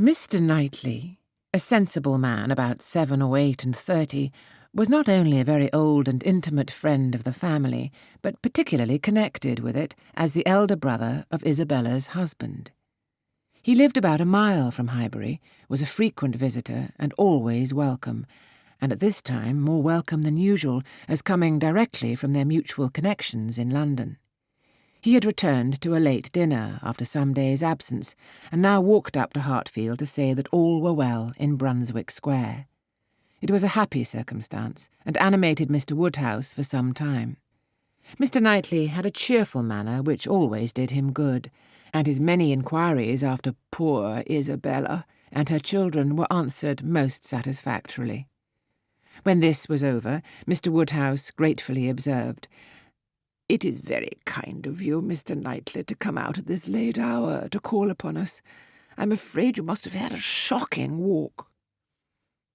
Mr. Knightley, a sensible man about 7 or 8 and 30, was not only a very old and intimate friend of the family, but particularly connected with it as the elder brother of Isabella's husband. He lived about a mile from Highbury, was a frequent visitor and always welcome, and at this time more welcome than usual, as coming directly from their mutual connections in London. He had returned to a late dinner after some days' absence, and now walked up to Hartfield to say that all were well in Brunswick Square. It was a happy circumstance, and animated Mr. Woodhouse for some time. Mr. Knightley had a cheerful manner which always did him good, and his many inquiries after poor Isabella and her children were answered most satisfactorily. When this was over, Mr. Woodhouse gratefully observed, "It is very kind of you, Mr. Knightley, to come out at this late hour to call upon us. I'm afraid you must have had a shocking walk."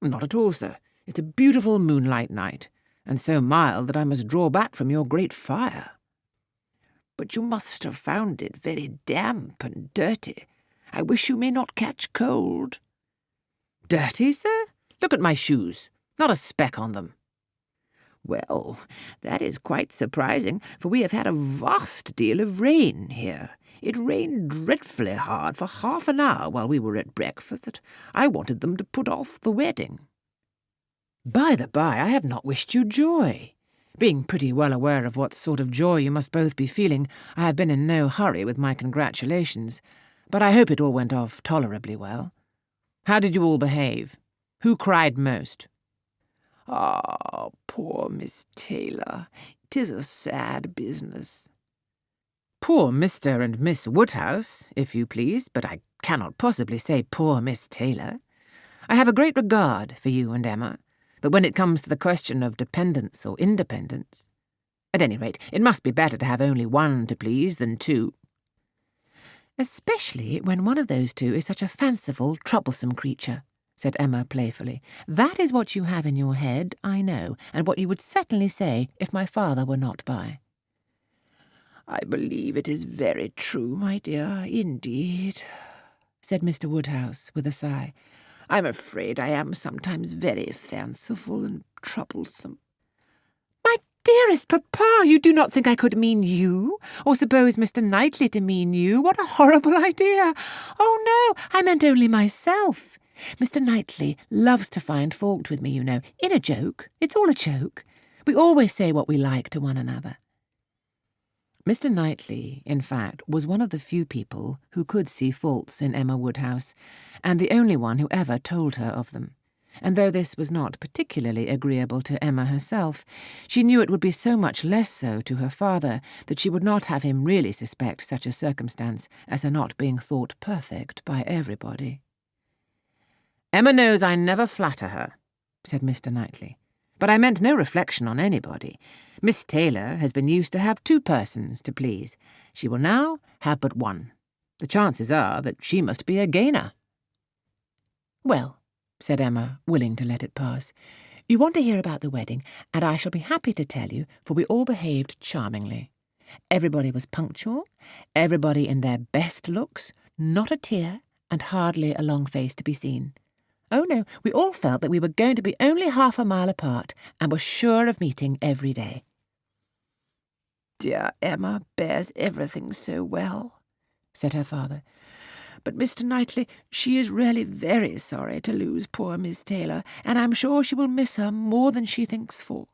"Not at all, sir. It's a beautiful moonlight night, and so mild that I must draw back from your great fire." "But you must have found it very damp and dirty. I wish you may not catch cold." "Dirty, sir? Look at my shoes. Not a speck on them." "Well, that is quite surprising, for we have had a vast deal of rain here. It rained dreadfully hard for half an hour while we were at breakfast. I wanted them to put off the wedding." "By the by, I have not wished you joy. Being pretty well aware of what sort of joy you must both be feeling, I have been in no hurry with my congratulations, but I hope it all went off tolerably well. How did you all behave? Who cried most?" "Ah, poor Miss Taylor. 'Tis a sad business." "Poor Mr. and Miss Woodhouse, if you please, but I cannot possibly say poor Miss Taylor. I have a great regard for you and Emma, but when it comes to the question of dependence or independence, at any rate, it must be better to have only one to please than two." "Especially when one of those two is such a fanciful, troublesome creature," said Emma playfully. "That is what you have in your head, I know, and what you would certainly say if my father were not by." "I believe it is very true, my dear, indeed," said Mr. Woodhouse with a sigh. "I'm afraid I am sometimes very fanciful and troublesome." "My dearest papa, you do not think I could mean you, or suppose Mr. Knightley to mean you? What a horrible idea! Oh, no, I meant only myself. Mr. Knightley loves to find fault with me, you know, in a joke. It's all a joke. We always say what we like to one another." Mr. Knightley, in fact, was one of the few people who could see faults in Emma Woodhouse, and the only one who ever told her of them. And though this was not particularly agreeable to Emma herself, she knew it would be so much less so to her father that she would not have him really suspect such a circumstance as her not being thought perfect by everybody. "Emma knows I never flatter her," said Mr. Knightley, "but I meant no reflection on anybody. Miss Taylor has been used to have 2 persons to please. She will now have but 1. The chances are that she must be a gainer." "Well," said Emma, willing to let it pass, "you want to hear about the wedding, and I shall be happy to tell you, for we all behaved charmingly. Everybody was punctual, everybody in their best looks, not a tear, and hardly a long face to be seen. Oh, no, we all felt that we were going to be only half a mile apart, and were sure of meeting every day." "Dear Emma bears everything so well," said her father. "But, Mr. Knightley, she is really very sorry to lose poor Miss Taylor, and I'm sure she will miss her more than she thinks for."